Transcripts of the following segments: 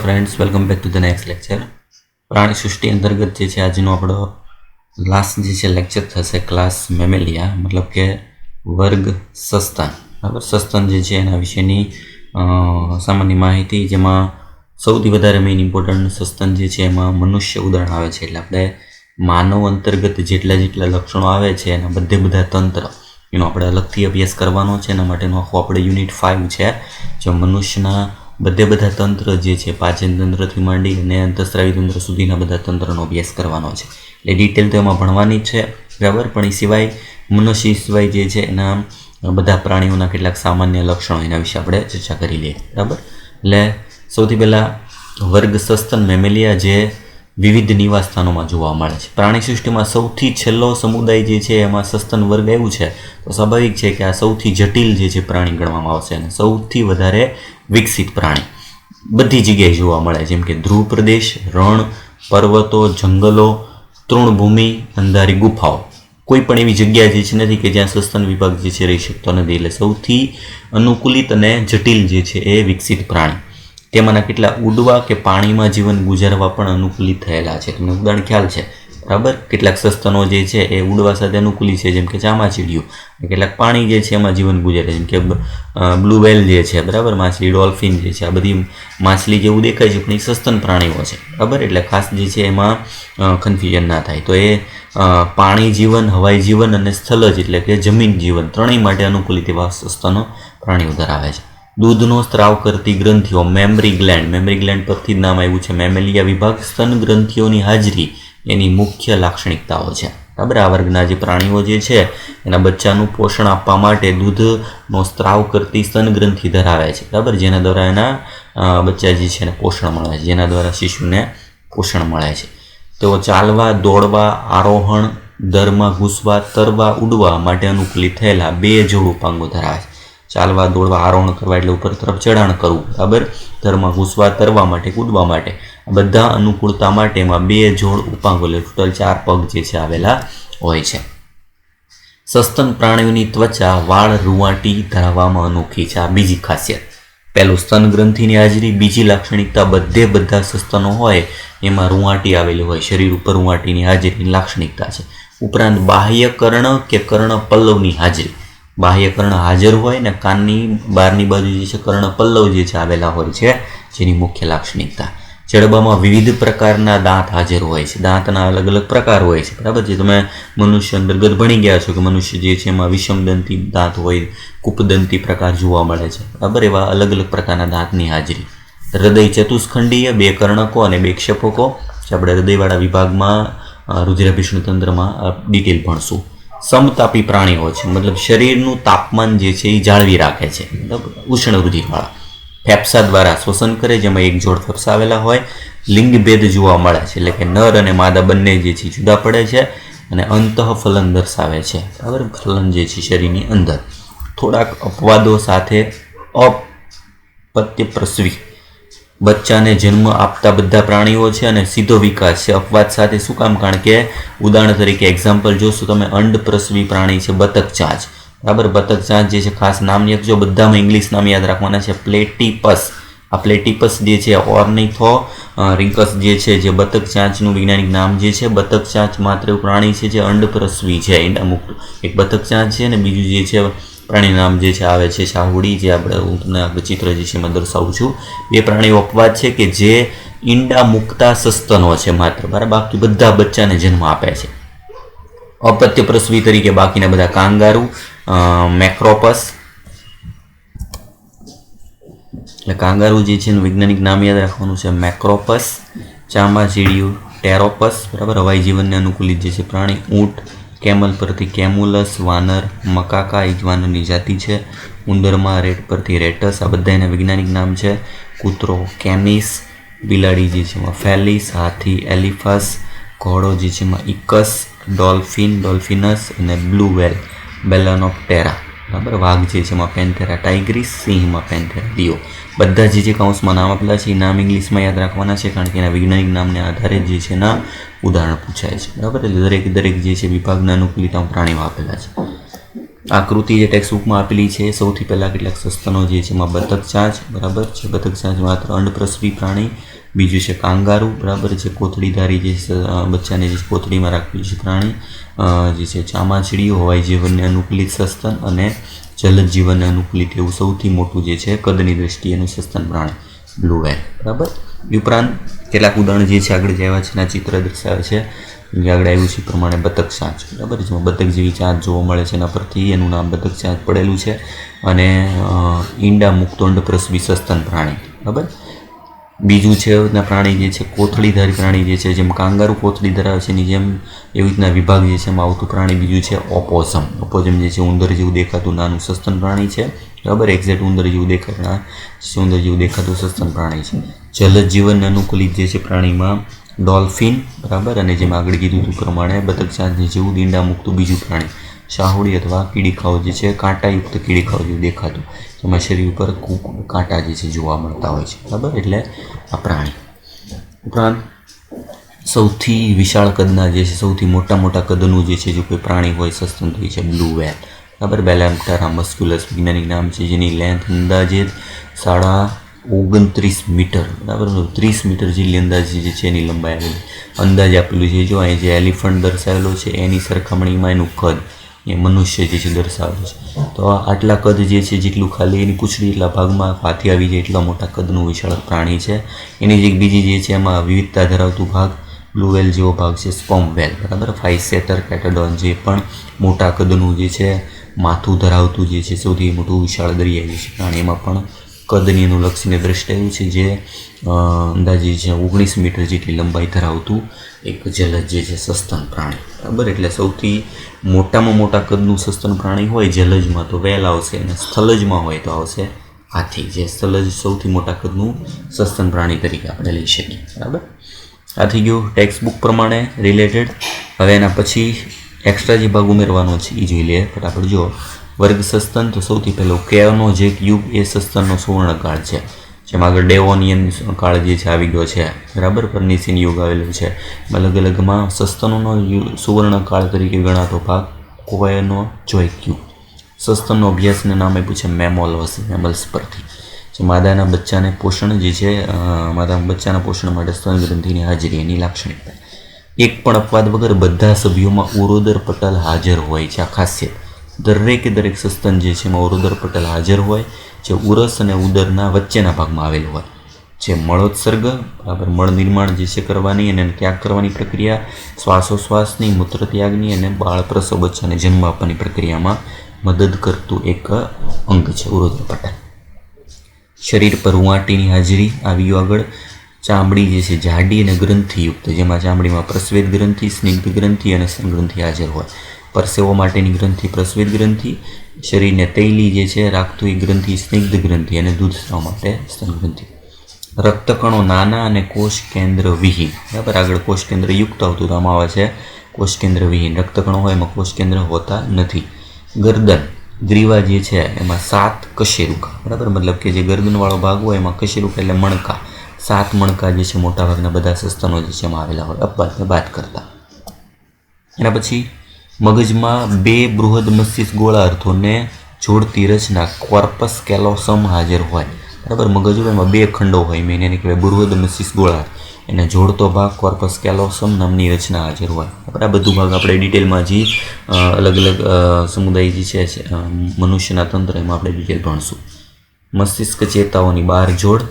Friends, welcome back to the next lecture. प्राणी सृष्टि अंतर्गत जे આજનો આપણો લાસ્ટ જે છે લેક્ચર થશે ક્લાસ મેમેલિયા, मतलब કે વર્ગ સસ્તન। બરાબર, સસ્તન જે છે એના વિશેની સામાન્ય માહિતી, જેમાં સૌથી વધારે મેઇન ઇમ્પોર્ટન્ટ સસ્તન જે છે એમાં મનુષ્ય ઉદાહરણ આવે છે। એટલે આપણે માનવ અંતર્ગત જેટલા લક્ષણો આવે છે એના બધા તંત્ર એનો આપણે અલગથી અભ્યાસ કરવાનો છે। એના માટેનો આખો આપણે યુનિટ 5 છે, જે મનુષ્યના બધા તંત્ર જે છે, પાચન તંત્રથી માંડી અને અંતઃસ્રાવી તંત્ર સુધીના બધા તંત્રનો અભ્યાસ કરવાનો છે। એટલે ડિટેલ તો એમાં ભણવાની જ છે, બરાબર। પણ એ સિવાય મનુષ્ય સિવાય જે છે એના બધા પ્રાણીઓના કેટલાક સામાન્ય લક્ષણો એના વિશે આપણે ચર્ચા કરી લઈએ, બરાબર। એટલે સૌથી પહેલાં વર્ગ સસ્તન મેમેલિયા જે વિવિધ નિવાસ સ્થાનોમાં જોવા મળે છે। પ્રાણી સૃષ્ટિમાં સૌથી છેલ્લો સમુદાય જે છે એમાં સસ્તન વર્ગ આવ્યું છે, તો સ્વાભાવિક છે કે આ સૌથી જટિલ જે છે પ્રાણી ગણવામાં આવશે અને સૌથી વધારે વિકસિત પ્રાણી બધી જગ્યાએ જોવા મળે, જેમ કે ધ્રુવ પ્રદેશ, રણ, પર્વતો, જંગલો, તૃણભૂમિ, અંધારી ગુફાઓ। કોઈ પણ એવી જગ્યા જે છે નથી કે જ્યાં સસ્તન વિભાગ જે છે રહી શકતો નથી। એટલે સૌથી અનુકૂલિત અને જટિલ જે છે એ વિકસિત પ્રાણી। તેમાંના કેટલા ઉડવા કે પાણીમાં જીવન ગુજારવા પણ અનુકૂલિત થયેલા છે। તમને ઉદાહરણ ખ્યાલ છે, બરાબર। કેટલાક સસ્તનો જે છે એ ઉડવા સાથે અનુકૂલિત છે, જેમ કે ચામાચીડિયું, કેટલાક પાણી જે છે એમાં જીવન ગુજારે, જેમ કે બ્લુ વેલ જે છે, બરાબર, માછલી, ડોલ્ફિન જે છે, આ બધી માછલી જેવું દેખાય છે પણ એ સસ્તન પ્રાણીઓ છે, બરાબર। એટલે ખાસ જે છે એમાં કન્ફ્યુઝન ના થાય। તો એ પાણી જીવન, હવાઈ જીવન અને સ્થલજ એટલે કે જમીન જીવન ત્રણેય માટે અનુકૂલિત એવા સસ્તનો પ્રાણીઓ ધરાવે છે। દૂધનો સ્ત્રાવ કરતી ગ્રંથિઓ, મેમરી ગ્લેન્ડ પરથી જ નામ આવ્યું છે। મેમેલિયા વિભાગ સ્તન ગ્રંથિઓની હાજરી એની મુખ્ય લાક્ષણિકતાઓ છે, બરાબર। આ વર્ગના જે પ્રાણીઓ જે છે એના બચ્ચાનું પોષણ આપવા માટે દૂધનો સ્ત્રાવ કરતી સ્તન ગ્રંથિ ધરાવે છે, બરાબર, જેના દ્વારા એના બચ્ચા જે છે એને પોષણ મળે છે, જેના દ્વારા શિશુને પોષણ મળે છે। તેઓ ચાલવા, દોડવા, આરોહણ, દરમાં ઘૂસવા, તરવા, ઉડવા માટે અનુકૂલિત થયેલા 2 જોડ ઉપાંગો ધરાવે છે। ચાલવા, દોડવા, આરોહણ કરવા એટલે ઉપર તરફ ચઢાણ કરવું, બરાબર, ધરમાં ઘૂસવા, તરવા માટે, કૂદવા માટે, બધા અનુકૂળતા માટે એમાં 2 જોડ ઉપાંગો એટલે ટોટલ 4 પગ જે છે આવેલા હોય છે। સસ્તન પ્રાણીઓની ત્વચા વાળ રૂંવાટી ધરાવવામાં અનોખી છે, આ બીજી ખાસિયત। પહેલું, સ્તન ગ્રંથિની હાજરી। બીજી લાક્ષણિકતા, બધા સસ્તનો હોય એમાં રૂંવાટી આવેલી હોય, શરીર ઉપર રૂંવાટીની હાજરીની લાક્ષણિકતા છે। ઉપરાંત બાહ્ય કર્ણ કે કર્ણ પલ્લવની હાજરી, બાહ્ય કર્ણ હાજર હોય ને કાનની બહારની બાજુ જે છે કર્ણ પલ્લવ જે છે આવેલા હોય છે, જેની મુખ્ય લાક્ષણિકતા। જડબામાં વિવિધ પ્રકારના દાંત હાજર હોય છે, દાંતના અલગ પ્રકાર હોય છે, બરાબર। જે તમે મનુષ્ય અંતર્ગત ભણી ગયા છો કે મનુષ્ય જે છે એમાં વિષમદંતી દાંત હોય, કૂપદંતી પ્રકાર જોવા મળે છે, બરાબર। એવા અલગ પ્રકારના દાંતની હાજરી। હૃદય ચતુષ્ખંડીય, 2 કર્ણકો અને 2 ક્ષેપકો, જે આપણે હૃદયવાળા વિભાગમાં રુધિરાભિસરણ તંત્રમાં ડિટેલ ભણશું। સમતાપી પ્રાણીઓ છે, મતલબ શરીરનું તાપમાન જે છે એ જાળવી રાખે છે, બરાબર, ઉષ્ણ રુધિરવાળા। ફેફસા દ્વારા શ્વસન કરે, જેમાં 1 જોડ ફેફસા આવેલા હોય। લિંગભેદ જોવા મળે છે, એટલે કે નર અને માદા બંને જે છે જુદા પડે છે અને અંતઃફલન દર્શાવે છે, બરાબર, ફલન જે છે શરીરની અંદર। થોડાક અપવાદો સાથે અપત્યપ્રસવી બચ્ચાને જન્મ આપતા બધા પ્રાણીઓ છે અને સીધો વિકાસ છે અપવાદ સાથે। શું કામ? કારણ કે ઉદાહરણ તરીકે એક્ઝામ્પલ જોશો તમે, અંડપ્રસવી પ્રાણી છે બતક ચાંચ, બરાબર। બતક ચાંચ જે છે ખાસ નામ યાદ, બધામાં ઇંગ્લિશ નામ યાદ રાખવાના છે, પ્લેટીપસ। આ પ્લેટીપસ જે છે ઓર્નિથો રિંકસ જે છે, જે બતક ચાંચનું વૈજ્ઞાનિક નામ જે છે। બતક ચાંચ માત્ર એવું પ્રાણી છે જે અંડપ્રસવી છે, અમુક એક બતક ચાંચ છે અને બીજું જે છે પ્રાણી નામ જે છે આવે છે શાહુડી, જે આપણે હું તમને આ ચિત્ર જે છે એમાં દર્શાવું છું। 2 પ્રાણીઓ અપવાદ છે કે જે ઈંડા મુકતા સસ્તનો છે માત્ર, બરાબર, બાકી બધા બચ્ચાને જન્મ આપે છે। અપત્યપ્રસવી તરીકે બાકીના બધા કાંગારૂ, મેક્રોપસ, એટલે કાંગારૂ જે છે એનું વૈજ્ઞાનિક નામ યાદ રાખવાનું છે મેક્રોપસ। ચામાચીડિયું ટેરોપસ, બરાબર, હવાઈ જીવનને અનુકૂલિત જે છે પ્રાણી। ઊંટ, કેમલ પરથી કેમુલસ, વાનર, મકાકા એ જ વાનરની જાતિ છે। ઉંદરમાં રેટ પરથી રેટસ, આ બધા એના વૈજ્ઞાનિક નામ છે। કૂતરો કેમિસ, બિલાડી જે છે એમાં ફેલિસ, હાથી એલિફસ, ઘોડો જે છે એમાં ઇકસ, ડોલ્ફિન ડોલ્ફિનસ અને બ્લુ વેલ બેલાનોપ્ટેરા, બરાબર। વાઘ જે છે એમાં પેન્થેરા ટાઇગ્રીસ, સિંહમાં પેન્થેરા લિયો। બધા જે કાઉન્સમાં નામ આપેલા છે એ નામ ઇંગ્લિશમાં યાદ રાખવાના છે, કારણ કે એના વૈજ્ઞાનિક નામને આધારે જે છે એના ઉદાહરણ પૂછાય છે, બરાબર। એટલે દરેક જે છે વિભાગના અનુકૂલિતા પ્રાણીઓ આપેલા છે। આકૃતિ જે ટેક્સ્ટ બુકમાં આપેલી છે, સૌથી પહેલાં કેટલાક સસ્તનો જે છે એમાં બતક ચાંચ, બરાબર છે, બતક ચાંચ માત્ર અંડપ્રસવી પ્રાણી બીજું છે કાંગારૂ, બરાબર, જે કોથળીધારી જે બચ્ચાને જે કોથળીમાં રાખવી છે પ્રાણી, જે છે ચામાચીડીઓ, હવાઈ જીવનને અનુકૂલિત સસ્તન, અને જલદ જીવનને અનુકૂલિત એવું સૌથી મોટું જે છે કદની દ્રષ્ટિએ એનું સસ્તન પ્રાણી બ્લુ વ્હેલ, બરાબર. એ ઉપરાંત કેટલાક ઉદાહરણ જે છે આગળ જે આવ્યા છે એના ચિત્ર દર્શાવે છે. આગળ આવ્યું છે પ્રમાણે બતક ચાંચ, બરાબર, જેમાં બતક જેવી ચાંચ જોવા મળે છે, એના પરથી એનું નામ બતક ચાંચ પડેલું છે. અને ઈંડા મુક્ત અંડપ્રસવી સસ્તન પ્રાણી, બરાબર. બીજું છે એના પ્રાણી જે છે કોથળીધારી પ્રાણી જે છે, જેમ કાંગારૂ કોથળી ધરાવે છે એની જેમ એવી રીતના વિભાગ જે છે એમાં આવતું પ્રાણી બીજું છે ઓપોઝમ. ઓપોઝમ જે છે ઉંદર જેવું દેખાતું નાનું સસ્તન પ્રાણી છે, બરાબર, એક્ઝેક્ટ ઉંદર જેવું દેખાતું સસ્તન પ્રાણી છે. જલદ જીવનને અનુકૂલિત જે છે પ્રાણીમાં ડોલ્ફિન, બરાબર, અને જેમ આગળ કીધું હતું પ્રમાણે બતક ચાંચની જેવું ઈંડા મૂકતું બીજું પ્રાણી શાહુડી અથવા કીડીખાઓ જે છે, કાંટાયુક્ત કીડીખાઓ જેવું દેખાતું, જેમાં શરીર ઉપર કાંટા જે છે જોવા મળતા હોય છે, બરાબર. એટલે આ પ્રાણી ઉપરાંત સૌથી વિશાળ કદના જે છે સૌથી મોટા કદનું જે છે જો કોઈ પ્રાણી હોય સસ્તન તો છે બ્લુ વ્હેલ, બરાબર. બેલેમ્પ્ટેરા મસ્ક્યુલસ વૈજ્ઞાનિક નામ છે, જેની લેન્થ અંદાજિત 29.5 મીટર, બરાબર, 30 મીટર જેટલી અંદાજે જે છે એની લંબાઈ આવેલી અંદાજ આપેલું છે. જો અહીં જે એલિફન્ટ દર્શાવેલો છે એની સરખામણીમાં એનું કદ એ મનુષ્ય જે છે દર્શાવેલું છે. તો આટલા કદ જે છે જેટલું ખાલી એની પૂંછડી એટલા ભાગમાં હાથી આવી જાય એટલા મોટા કદનું વિશાળ પ્રાણી છે. એની જે બીજી જે છે એમાં વિવિધતા ધરાવતું ભાગ બ્લુ વ્હેલ જેવો ભાગ છે સ્પર્મ વ્હેલ, બરાબર. ફાઇસેટર કેટાડોન જે પણ મોટા કદનું જે છે માથું ધરાવતું જે છે સૌથી મોટું વિશાળ દરિયાઈ છે પ્રાણી, એમાં પણ કદની અનુલક્ષીને દ્રષ્ટિએ છે જે અંદાજે છે 19 મીટર જેટલી લંબાઈ ધરાવતું એક જલદ જે છે સસ્તન પ્રાણી, બરાબર. એટલે સૌથી મોટામાં મોટા કદનું સસ્તન પ્રાણી હોય જલજમાં તો વ્હેલ આવશે, અને સ્થલજમાં હોય તો આવશે હાથી, જે સ્થલજ સૌથી મોટા કદનું સસ્તન પ્રાણી તરીકે આપણે લઈ શકીએ, બરાબર. આ થઈ ગયું ટેક્સ્ટ બુક પ્રમાણે રિલેટેડ. હવે એના પછી એક્સ્ટ્રા જે ભાગ ઉમેરવાનો છે એ જોઈ લઈએ ફટાફટ. જો વર્ગ સસ્તન, તો સૌથી પહેલો કેનોજેક યુગ એ સસ્તનનો સુવર્ણકાળ છે, જેમાં આગળ ડેવોનિયન કાળ જે છે આવી ગયો છે, બરાબર, પર્નિસિન યુગ આવેલું છે. અલગ અલગમાં સસ્તનોનો સુવર્ણકાળ તરીકે ગણાતો ભાગ કેનોજેક યુગ. સસ્તનનો અભ્યાસને નામ આપ્યું છે મેમલ્સ પરથી. જે માદાના બચ્ચાના પોષણ માટે સ્તન ગ્રંથિની હાજરી એની લાક્ષણિકતા. એક પણ અપવાદ વગર બધા સભ્યોમાં ઉરોદર પટલ હાજર હોય છે. આ ખાસિયત દરેક સસ્તન જે છે એમાં ઉરોદર પટલ હાજર હોય, જે ઉરસ અને ઉદરના વચ્ચેના ભાગમાં આવેલું હોય. જે મળોત્સર્ગ, બરાબર, મળ નિર્માણ જે છે કરવાની અને ત્યાગ કરવાની પ્રક્રિયા, શ્વાસોશ્વાસની, મૂત્રત્યાગની અને બાળપ્રસવ બચ્ચાને જન્મ આપવાની પ્રક્રિયામાં મદદ કરતું એક અંગ છે ઉરોદર પટલ. શરીર પર રૂંવાટીની હાજરી આવી ગયો આગળ. ચામડી જે છે જાડી અને ગ્રંથિયુક્ત, જેમાં ચામડીમાં પ્રસ્વેદ ગ્રંથિ, સ્નિગ્ધ ગ્રંથિ અને સ્તન ગ્રંથિ હાજર હોય. પરસેવો માટેની ગ્રંથિ પ્રસ્વેદ ગ્રંથિ, શરીરને તૈલી જે છે રાખતું એ ગ્રંથિ સ્નિગ્ધ ગ્રંથિ, અને દૂધ સ્રાવ માટે સ્તન ગ્રંથિ. રક્તકણો નાના અને કોષ કેન્દ્ર વિહીન, બરાબર. આગળ કોષ કેન્દ્ર યુક્ત આવતું આમાં આવે છે કોષ કેન્દ્ર વિહીન. રક્તકણો હોય એમાં કોષ કેન્દ્ર હોતા નથી. ગરદન ગ્રીવા જે છે એમાં 7 કશેરુકા, બરાબર, મતલબ કે જે ગરદનવાળો ભાગ હોય એમાં કશેરુકા એટલે મણકા, 7 મણકા જે છે મોટાભાગના બધા સસ્તનો જે છે એમાં આવેલા હોય અપવાદને બાદ કરતા. એના પછી મગજમાં 2 બૃહદ મસ્તિષ્ક ગોળાર્ધોને જોડતી રચના કોર્પસ કેલોસમ હાજર હોય, બરાબર. મગજ હોય એમાં 2 ખંડો હોય, મેં એને કહેવાય બૃહદ મસ્તિષ્ક ગોળાર્ધ, એને જોડતો ભાગ કોર્પસ કેલોસમ નામની રચના હાજર હોય, બરાબર. આ બધું ભાગ આપણે ડિટેલમાં જે અલગ અલગ સમુદાય જે છે મનુષ્યના તંત્ર એમાં આપણે ડિટેલ ભણશું. મસ્તિષ્ક ચેતાઓની 12 જોડ,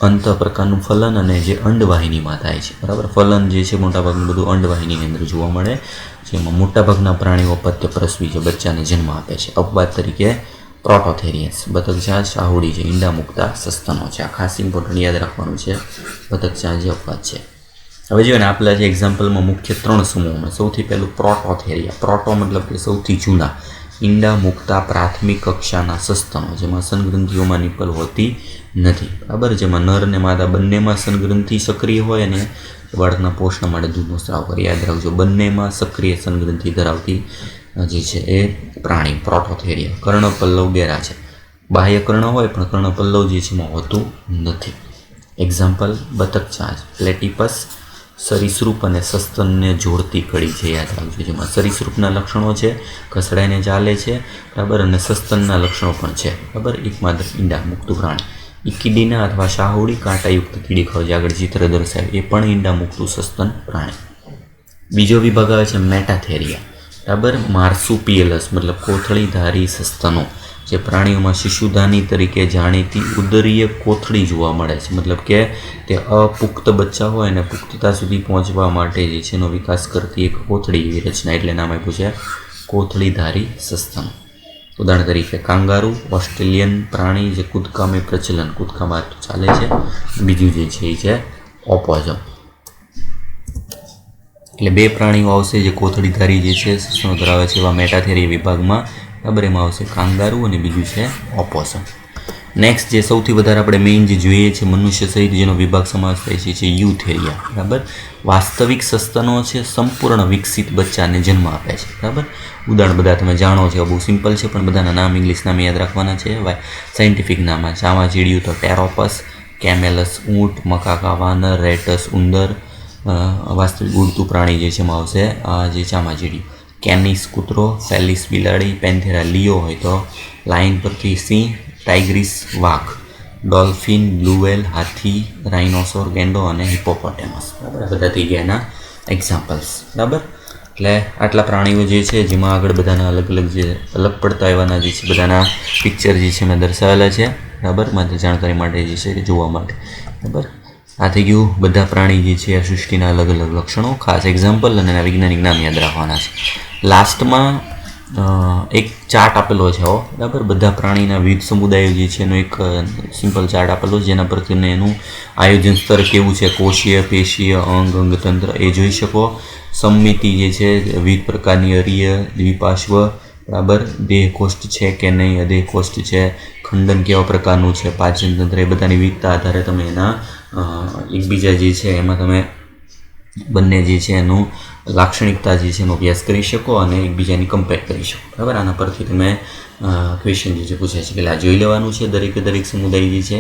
અંત પ્રકારનું ફલન અને જે અંડવાહિનીમાં થાય છે, બરાબર. ફલન જે છે મોટાભાગનું બધું અંડવાહિનીની અંદર જોવા મળે, જેમાં મોટાભાગના પ્રાણીઓ પત્ય પ્રસવી છે, બચ્ચાને જન્મ આપે છે. અપવાદ તરીકે પ્રોટોથેરિયન્સ, બતક ચાંચ, શાહુડી છે, ઈંડા મૂકતા સસ્તનો છે. આ ખાસ ઇમ્પોર્ટન્ટ યાદ રાખવાનું છે, બતક ચાંચ જે અપવાદ છે. હવે જોઈએ ને આપણા જે એક્ઝામ્પલમાં મુખ્ય 3 સમૂહોમાં સૌથી પહેલું પ્રોટોથેરિયા. પ્રોટો મતલબ કે સૌથી જૂના ઈંડા મૂકતા પ્રાથમિક કક્ષાના સસ્તનો, જેમાં સનગ્રંથિઓમાં નિપલ હોતી નથી, બરાબર. જેમાં નર અને માદા બંનેમાં સનગ્રંથિ સક્રિય હોય અને બાળકના પોષણ માટે દૂધનો સ્રાવ કરે. યાદ રાખજો, બંનેમાં સક્રિય સનગ્રંથિ ધરાવતી જે છે એ પ્રાણી પ્રોટોથેરિયા. કર્ણપલ્લવ ગેરા છે, બાહ્ય કર્ણ હોય પણ કર્ણપલ્લવ જે છે એમાં હોતું નથી. એક્ઝામ્પલ બતક ચાંચ, પ્લેટિપસ સરીસૃપ અને સસ્તનને જોડતી કડી છે, યાદ રાખજો. જેમાં સરીસૃપના લક્ષણો છે, ઘસડાઈને ચાલે છે, બરાબર, અને સસ્તનના લક્ષણો પણ છે, બરાબર. એકમાત્ર ઈંડા મૂકતું પ્રાણી. એ કીડીના અથવા શાહુડી કાંટાયુક્ત કીડી ખાવ જે આગળ ચિત્ર દર્શાવે એ પણ ઈંડા મૂકતું સસ્તન પ્રાણી. બીજો વિભાગ આવે છે મેટાથેરિયા. બરાબર, માર્સુપિયલસ મતલબ કોથળીધારી સસ્તનો, જે પ્રાણીઓમાં શિશુદાની તરીકે જાણીતી ઉદરીય કોથળી જોવા મળે છે. મતલબ કે તે અપુખ્ત બચ્ચા હોય અને પુખ્તતા સુધી પહોંચવા માટે જે છે એનો વિકાસ કરતી એક કોથળી એવી રચના, એટલે નામ આપ્યું છે કોથળીધારી સસ્તન. ઉદાહરણ તરીકે કાંગારૂ, ઓસ્ટ્રેલિયન પ્રાણી જે કૂદકામે પ્રચલન, કૂદકામાં ચાલે છે. બીજું જે છે એ છે ઓપોઝમ. એટલે બે પ્રાણીઓ આવશે જે કોથળીધારી જે છે સસ્તનો ધરાવે છે એવા મેટાથેરિયા વિભાગમાં. બરાબર, એમાં આવશે કાંગારૂ અને બીજું છે ઓપોસમ. નેક્સ્ટ જે સૌથી વધારે આપણે મેઇન જે જોઈએ છે મનુષ્ય સહિત જેનો વિભાગ સમાવેશ થાય છે યુથેરિયા. બરાબર, વાસ્તવિક સસ્તનો છે સંપૂર્ણ વિકસિત બચ્ચાને જન્મ આપે છે. બરાબર, ઉદાહરણ બધા તમે જાણો છો, બહુ સિમ્પલ છે પણ બધાના નામ ઇંગ્લિશ નામ યાદ રાખવાના છે. સાયન્ટિફિક નામ ચામાચીડિયું તો ટેરોપસ, કેમેલસ ઊંટ, મકાકા વાનર, રેટસ ઉંદર. વાસ્તવિક ઉડતું પ્રાણી જે છે એમાં આવશે જે ચામાચીડિયું. કેનિસ કૂતરો, ફેલિસ બિલાડી, પેન્થેરા લિયો હોય તો લાયન પરથી સિંહ, ટાઇગ્રીસ વાઘ, ડોલ્ફિન, બ્લુ વ્હેલ હાથી, રાઇનોસોર ગેંડો અને હિપોપોટેમસ. બરાબર, બધા થઈ ગયા એના એક્ઝામ્પલ્સ. બરાબર, એટલે આટલા પ્રાણીઓ જે છે જેમાં આગળ બધાના અલગ અલગ જે અલગ પડતા એવાના જે છે બધાના પિક્ચર જે છે મેં દર્શાવેલા છે. બરાબર, માત્ર જાણકારી માટે જે છે જોવા માટે. બરાબર, આ થઈ ગયું બધા પ્રાણી જે છે આ સૃષ્ટિના અલગ અલગ લક્ષણો, ખાસ એક્ઝામ્પલ અને એના વૈજ્ઞાનિક નામ યાદ રાખવાના છે. લાસ્ટમાં એક ચાર્ટ આપેલો છે. બરાબર, બધા પ્રાણીના વિવિધ સમુદાયો જે છે એનો એક સિમ્પલ ચાર્ટ આપેલો છે જેના પરથી એનું આયોજન સ્તર કેવું છે, કોષીય, પેશીય, અંગતંત્ર એ જોઈ શકો. સમમિતિ જે છે વિવિધ પ્રકારની અરીય, દ્વિપાર્શ્વ, બરાબર, દેહ કોષ્ઠ છે કે નહીં, અદેહ કોષ્ઠ છે, ખંડન કેવા પ્રકારનું છે, પાચન તંત્ર, એ બધાની વિવિધતા આધારે તમે એના એકબીજા જે છે એમાં તમે બંને જે છે એનું લાક્ષણિકતા જે છે એનો અભ્યાસ કરી શકો અને એકબીજાની કમ્પેર કરી શકો. બરાબર, આના પરથી તમે ક્વેશ્ચન જે છે પૂછાય છે કે આ જોઈ લેવાનું છે દરેક સમુદાય જે છે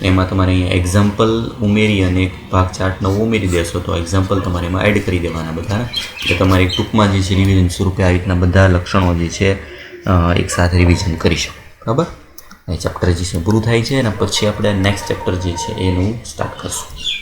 એમાં તમારે અહીંયા એક્ઝામ્પલ ઉમેરી અને એક ભાગ ચાર્ટ નવો ઉમેરી દેશો તો એક્ઝામ્પલ તમારે એમાં એડ કરી દેવાના બધા. એટલે તમારે ટૂંકમાં જે છે રિવિઝન સ્વરૂપે આ રીતના બધા લક્ષણો જે છે એક સાથે રિવિઝન કરી શકો. બરાબર, એ ચેપ્ટર જે છે પૂરું થાય છે અને પછી આપણે નેક્સ્ટ ચેપ્ટર જે છે એનું સ્ટાર્ટ કરશું.